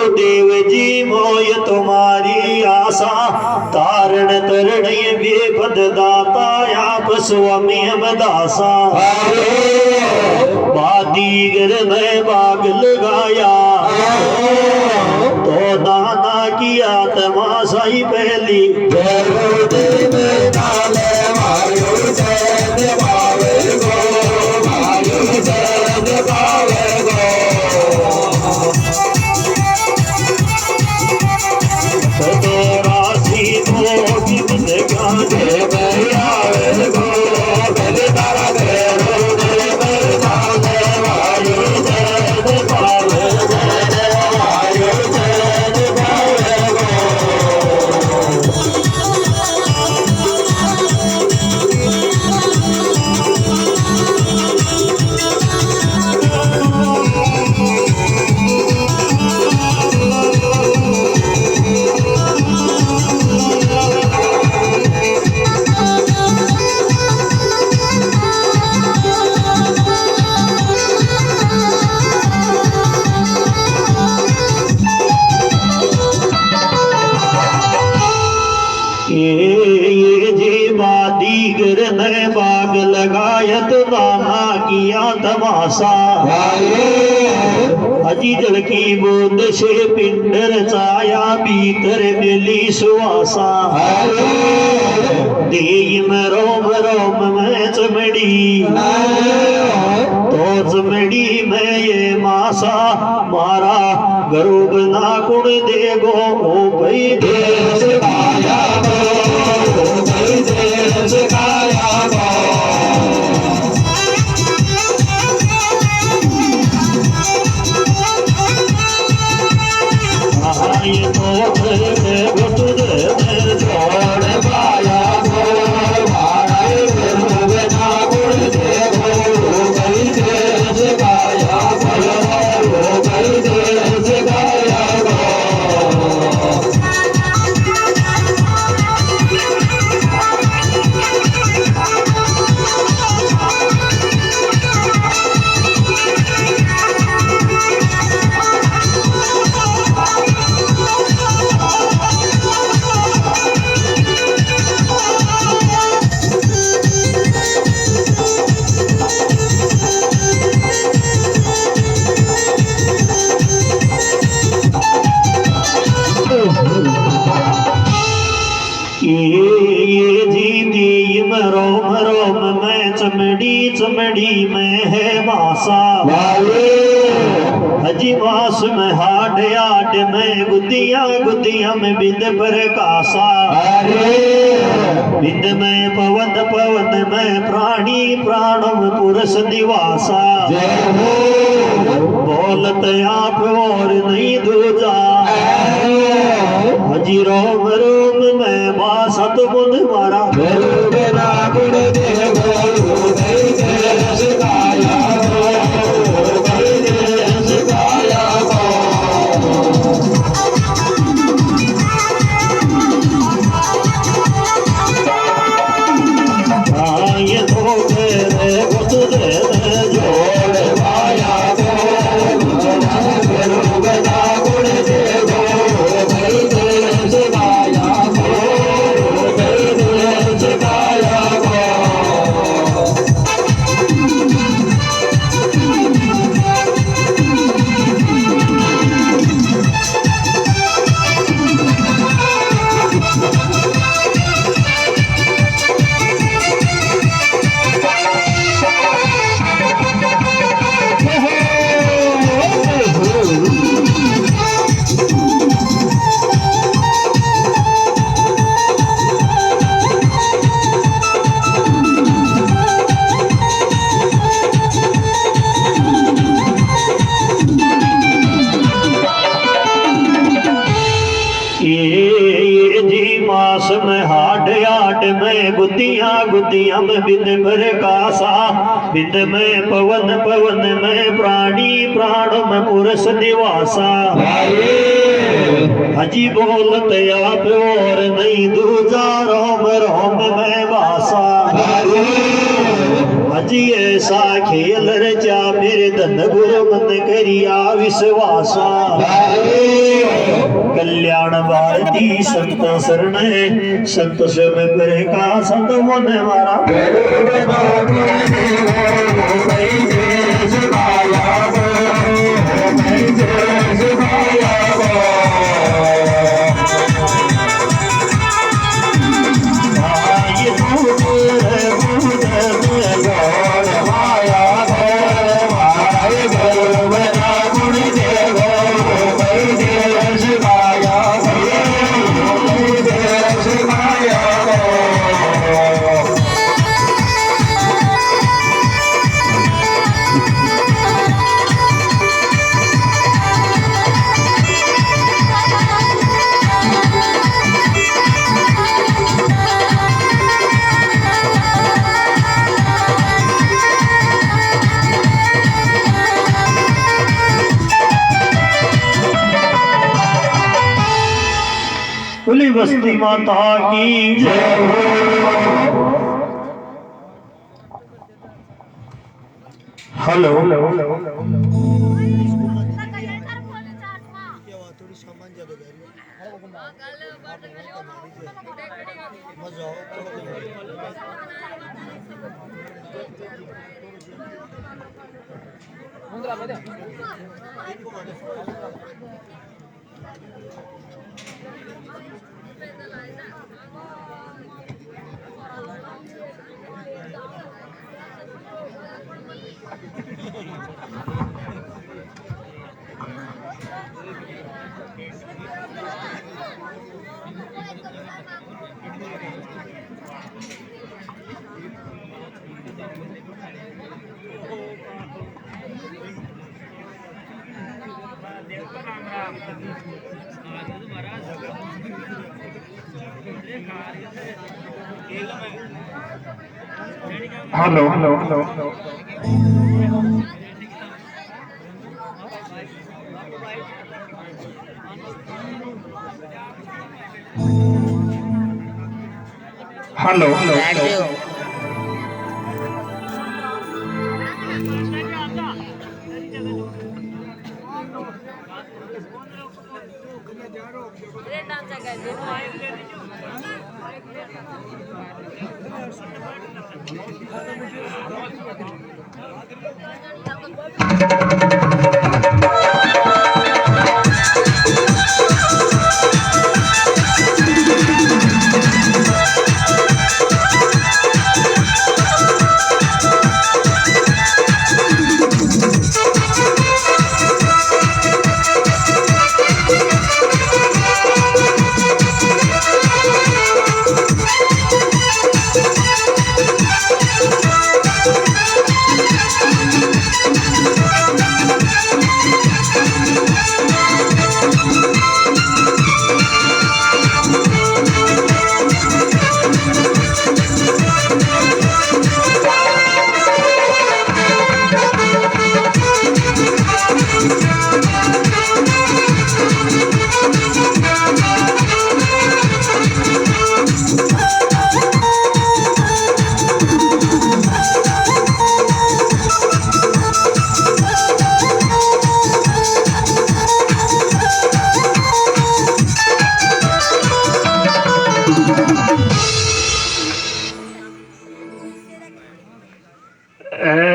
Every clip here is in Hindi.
गुरुदेव जी मोय तुम्हारी आशा तारण तरण बेपद दाता आप स्वामी दासा बादीगर में बाग लगाया तो दाना किया तमाशाई पहली ये जी बादीगर ने बाग लगायत दाना किया तमाशा अजी जल की बूंद से पिंड रचाया भीतर मिली सुवासा देई में रोम रोम में चमड़ी तो चमड़ी में ये मासा मारा गरूब ना कुण देगो ओ भाई देश आया ये जी रोम रोम में चमड़ी चमड़ी में है मासा हजी मास में हाड आड में गुदिया गुदिया में बिंद पर कासा बिंद में पवन पवन में प्राणी प्राणम पुरुष निवासा बोलत आप और नहीं दूजा हजी रोम रोम में सत बुध मारा में हाड आड में गुदिया गुदिया में बिंद भर कासा बिंद में पवन पवन में प्राणी प्राण में पुरुष निवासा हजी बोलत आप और नहीं दूजा रोम रोम में वासा हजी ऐसा खेल रचा मेरे धन गुरु मन करिया विश्वासा कल्याण भारती संत शरण संत सब करे का संत मन मारा खुली बस्ती माता की जय हेलो हेलो हेलो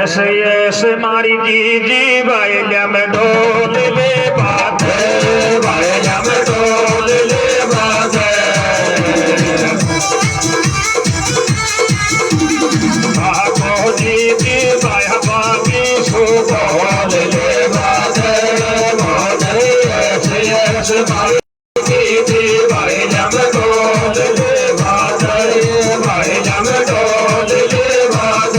ऐसे ऐसे मारी जी भाई जम डोल ले बात भाई जम डोल ले बात आपो जी भाई बाकी सो बोल ले बात ऐसे ऐसे मारी जी भाई जम डोल ले बात भाई जम डोल ले बात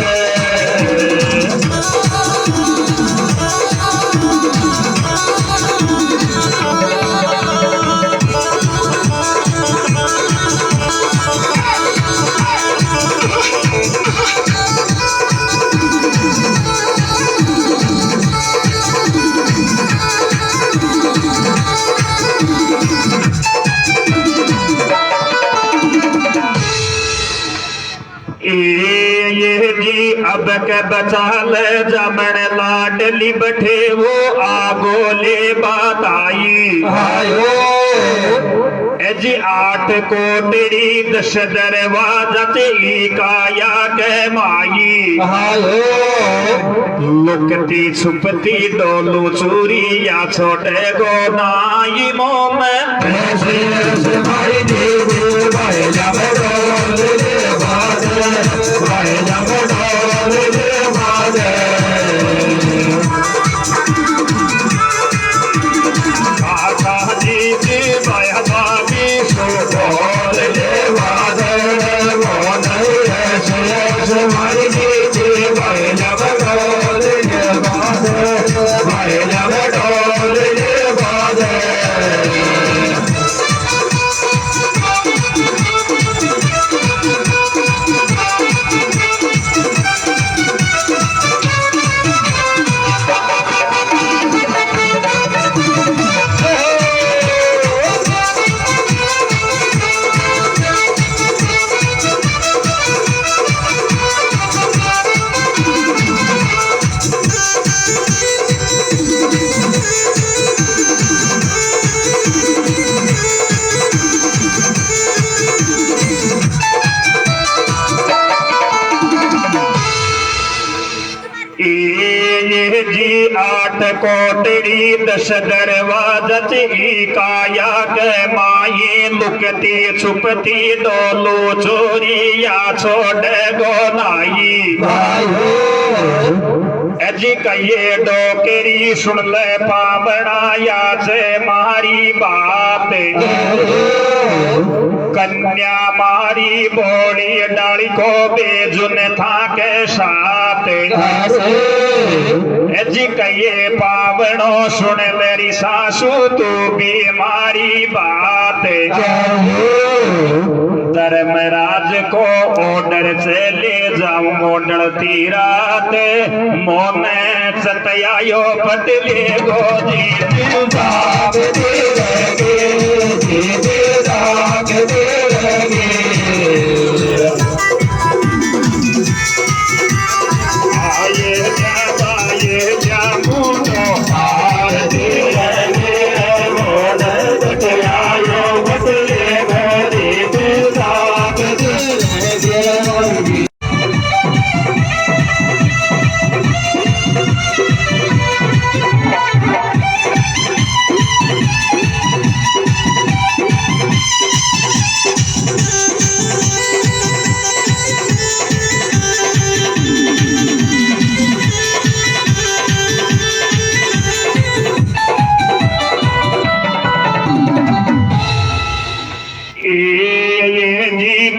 ये जी अब के बचा ले जमन लाडली बैठे वो आगो ले बात आई आयो जी 8 कोटड़ी 10 दरवाजा तेरी काया के माई लुकती छुपती डोलू चूरी या छोटे गो नाई मोम जी 8 कोटड़ी 10 दरवाजा तेरी काया के माई लुकती छुपती डोलू चोरी या छोड़े गो नाई जी कहिए डोकेरी सुन ले पावना या से मारी बात कन्या मारी बोली डाली को बेजुन था के साथ जी कहिए पावनो सुन मेरी सासू तू बीमारी बात धर्मराज को ऑर्डर से ले जाऊं मोडल तीरात मोने सतयायो पटले गोदी दाग दे लगे दाग दे लगे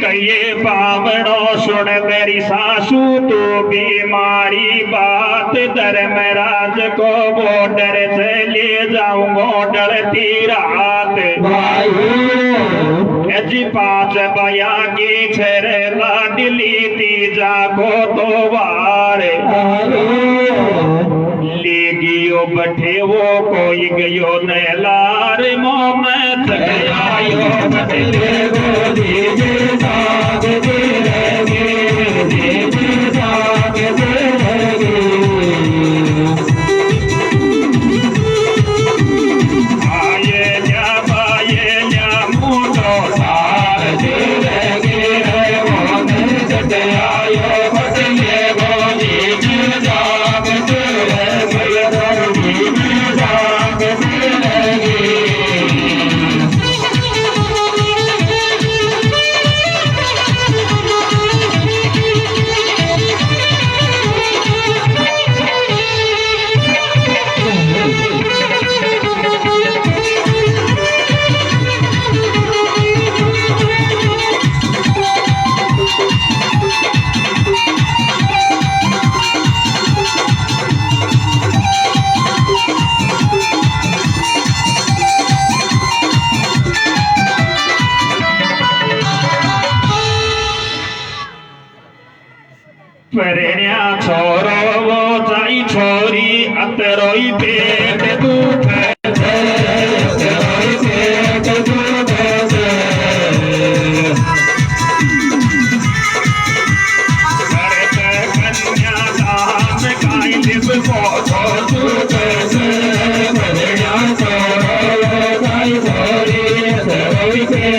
कहिए पावनो सुन मेरी सासू तू बीमारी बात धर्मराज को बॉर्डर से ले जाऊं मोडल तीरात जी 5 बया की छेर लाडली तीजा को तो वार ले गियो बठे वो कोई गयो नहलार मोहम्मद गयायो बदले गोदी दाग दे लगे दाग दे लगे आये जा मुंडो सार दे लगे मोहम्मद गयायो बदले गोदी दाग दे लगे दाग दे लगे परण्या छोरो वो जाई छोरी अतरोई पेट दूध अतरोई पेट दूध करत कन्या दान काई दिव को दूध परण्या छोरो वो जाई छोरी अतरोई पेट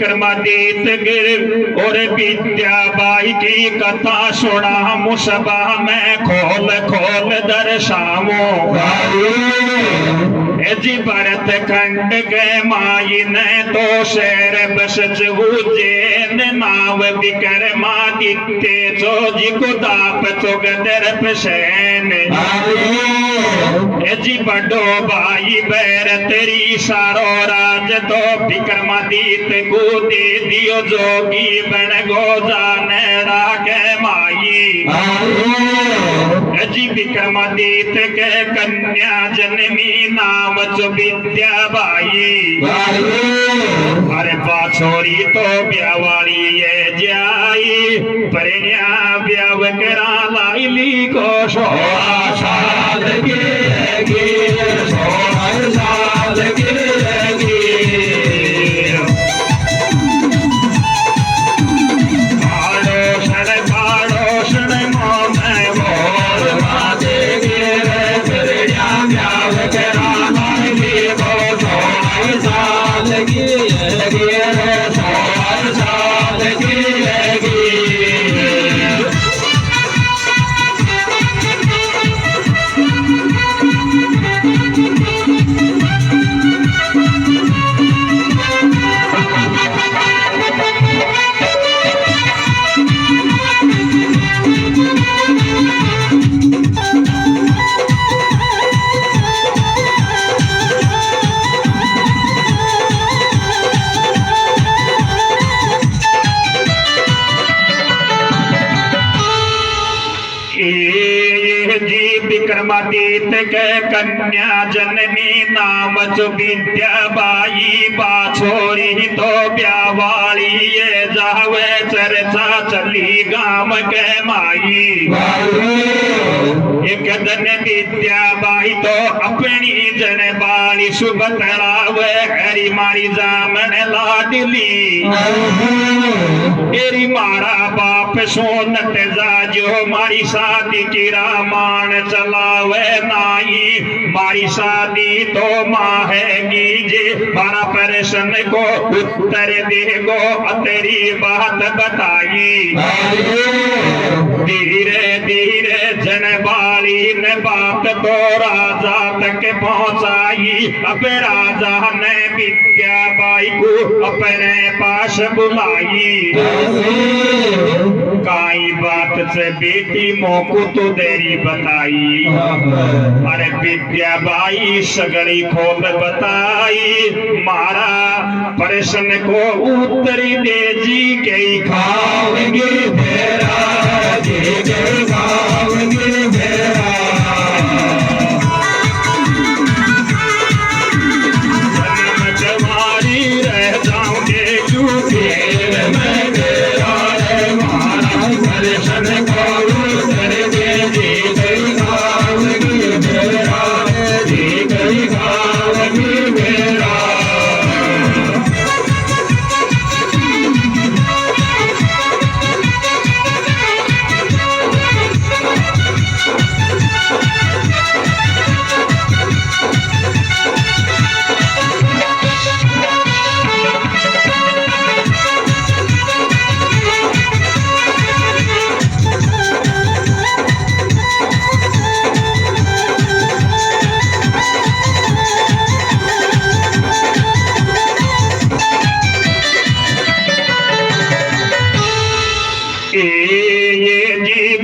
विक्रमादित्य गिर और विद्याबाई की कथा सुना मुसबा में खोल खोल दर्शावो जी भरत खंड के माई ने तो शेर बस उज्जैन नाव विक्रमादित्य जो जी को दाप तो गदर पसैन जी बड़ो भाई बैर तेरी सारो राज तो विक्रमादित्य को दे दियो जोगी बन गो जाने रागे माई जी विक्रमादित्य के कन्या जन्मी नाम जो विद्याबाई अरे बाछोरी तो ब्यावाली ये जाई परिण्या ब्याव करा लाइली को 16 साल की लगी 16 साल की लगी विक्रमादित्य के कन्या जननी नाम जो विद्याबाई बाछोरी तो ब्यावाली ये जावे चर्चा चली गांव के माई एक दिन विद्याबाई तो अपनी जन बाली सुबतरावे हरी मारी जामन लाडली एरी मारा बाप सोनत जाजो मारी शादी की रामायण चलावे नाई मारी शादी तो माहेगी जे मारा प्रश्न को उत्तर देगो तेरी बात बताई धीरे धीरे जनबाली ने बात तो राजा तक पहुंचाई अब राजा ने विद्याबाई को अपने पास बुलाई काई बात से बेटी मोको तो देरी बताई अरे विद्याबाई सगरी खोल बताई मारा प्रश्न को उत्तरी दे जी के खाओगे भेरा जी के खाओगे भेरा जवारी रह जाओगे क्योंकि मैं तेरा मारा प्रश्न को उत्तर दे जी के खाओगे भेरा जी के खाओगे भेरा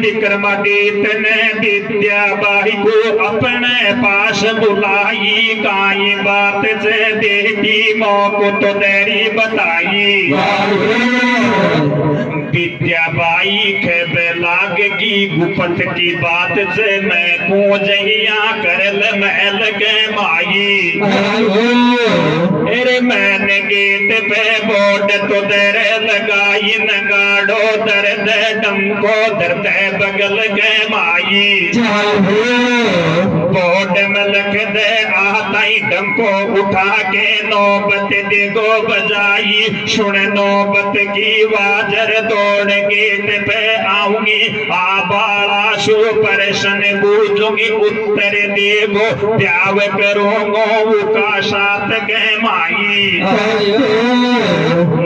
विक्रमादित्य ने विद्याबाई को अपने पास बुलाई काई बात से बेटी मोको तो देरी बताई विद्याबाई खेब लागगी गुपत की बात से मैं को जहिया करल महल के माई अरे मैंने गेट पे बोर्ड तो दर लगाई नगाड़ो दर्द डमको दर्द बगल के माई बोर्ड में लिख दे आता नाई डंको उठा के नौबत देगो बजाई सुन नौबत की वाजर दौड़ गेट पे आऊंगी आ बाला सु परसन बूझूंगी उत्तर देगो प्याव करूंगो का साथ के माई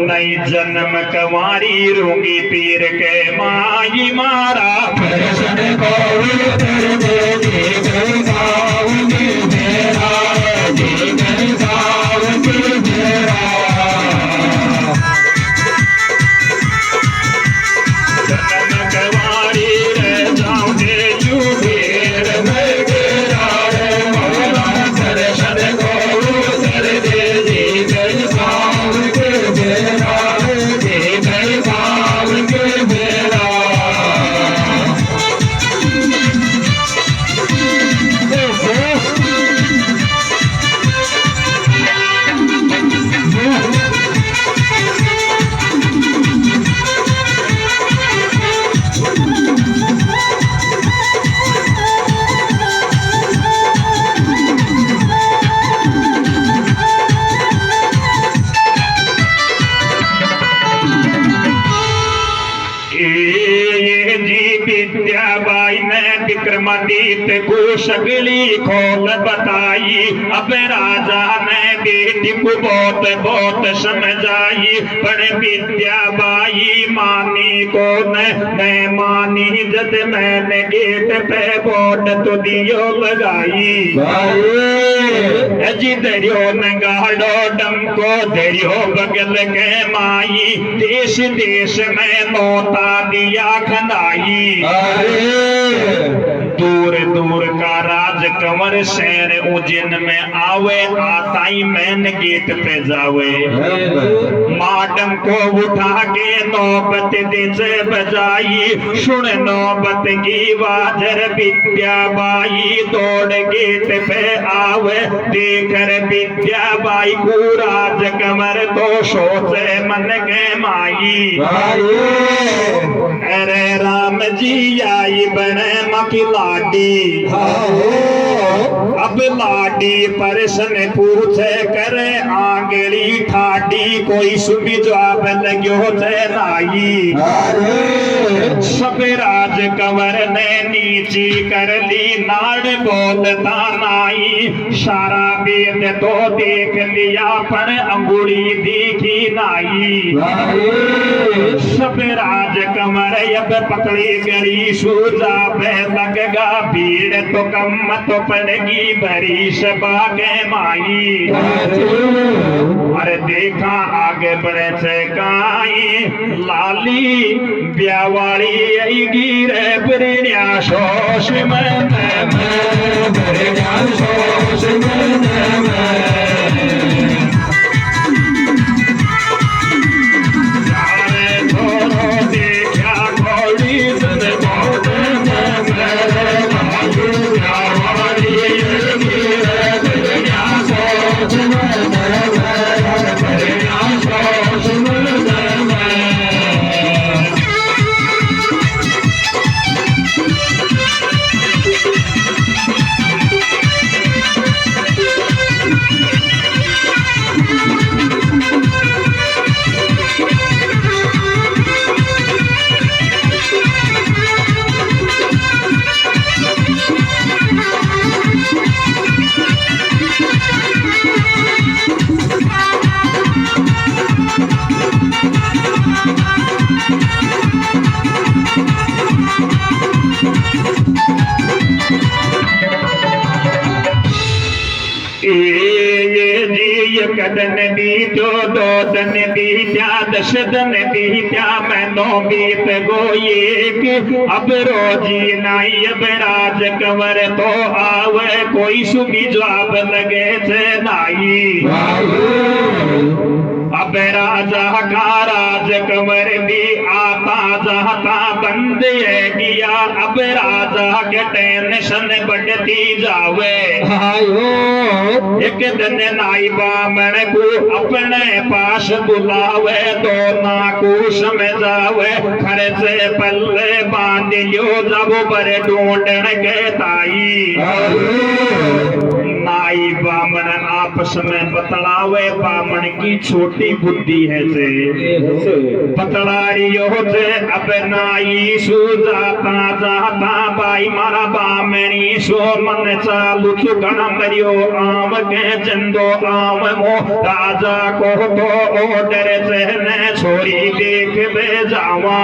नई जन्म कवारी रूंगी पीर के माई मारा परसन को उत्तर दे देगो गाऊंगी मेरा देगो गाऊंगी मेरा जन्म कवारी रह जाऊंगे यू ढेर में गिरा रे मौला परसन को उत्तर दे देगो गाऊंगी मेरा देगो गाऊंगी मेरा ये जी विद्याबाई ने विक्रमादित्य को सगली खोल बताई अब राजा ने बेटी को बहुत बहुत समझाई पर विद्याबाई मानी को न मानी जब मैंने गेट पे बोट तो दियो लगाई जी दरियो नगाड़ो डमको दरियो बगल के माई देश देश में नौता दिया खंदाई दूर दूर का राज कंवर शहर उज्जैन में आवे आताई मैन गेट पे जावे माडम को उठा के नौबत दे बजाई सुन नौबत की वाजर विद्याबाई दौड़ गेट पे आवे देकर विद्याबाई को राज कंवर तो सोचे मन के माई अरे राम जी आई बने मकी लाडी अब लाडी परसन पूछे करे आंगली ठाडी कोई सुबी जवाब लग्यो थे नाई सब राज कंवर ने नीची कर ली नाड़ बोलता नाई सारा वेद तो देख लिया पर अंगुली दिखी नाई सब राज कंवर अब पकड़ी गरी सूजा पे लगेगा भीड़ तो कम तो पड़ेगी भरी सभा के माई अरे देखा आगे बढ़े से काई लाली ब्यावाली आएगी रे बरिया सोच में बरिया सोच में कदन बीतो दो दन बीत्या दश दन बीत्या मैनो बीत गोये अब रोजी नाई अब राज कंवर तो आवे कोई सुबी जवाब लगे थे नाई अब राजा का राज कंवर भी आता जाता बंद है गया अब राजा के टेंशन बढ़ती जावे एक दिन नाई बामण को अपने पास बुलावे दोना को समझावे खर्चे पल्ले बांध लियो जब पर ढूंढन के ताई नाई बामण आपस में बतलावे बामन की छोटी बुद्धि है से बतलारियो से अब नाई सुजाता जाता बाई मारा बामनी सो मन चालू चुकन मरियो आम के चंदो आम मो राजा को तो ओडर से न छोरी देख बे जावा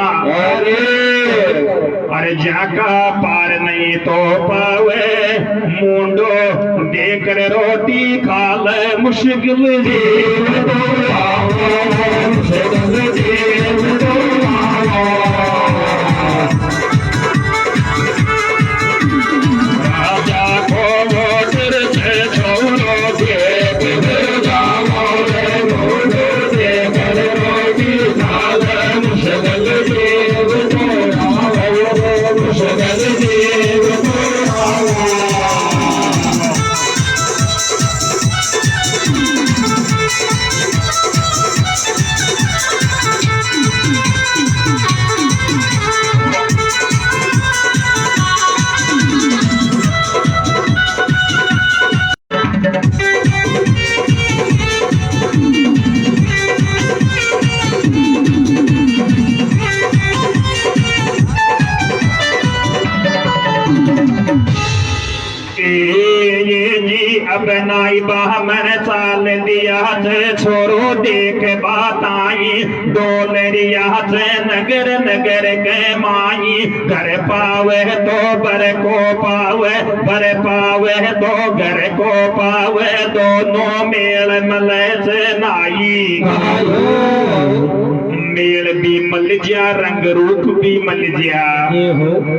अरे जाका पार नहीं तो पावे मुंडो देकर रोटी खा ले मुश्किल राजा को वोटर से छोड़ो देख जाओ रे मुंडो देकर रोटी खा ले मुश्किल अब नाई बाह मैंने चाल दिया थे छोरो देख बात आई डोलरिया से नगर नगर के माई घर पावे तो बर को पावे बर पावे तो घर को पावे दोनों मेल मले से नाई मेल भी मल जा रंग रूप भी मल जा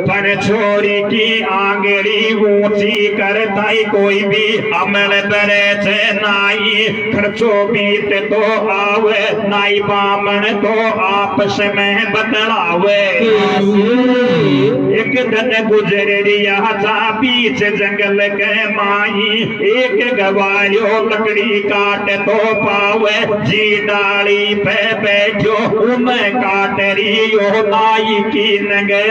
पर छोरी की आंगड़ी ऊंची करताई कोई भी अमल बरे से नाई खर्चो बीत तो आवे नाई बामन तो आपस में बदलावे एक दिन गुजरिया था बीच जंगल के माई एक गवायो लकड़ी काट तो पावे जी डाली पे बैठो मैं काट रही हो नाई की नगे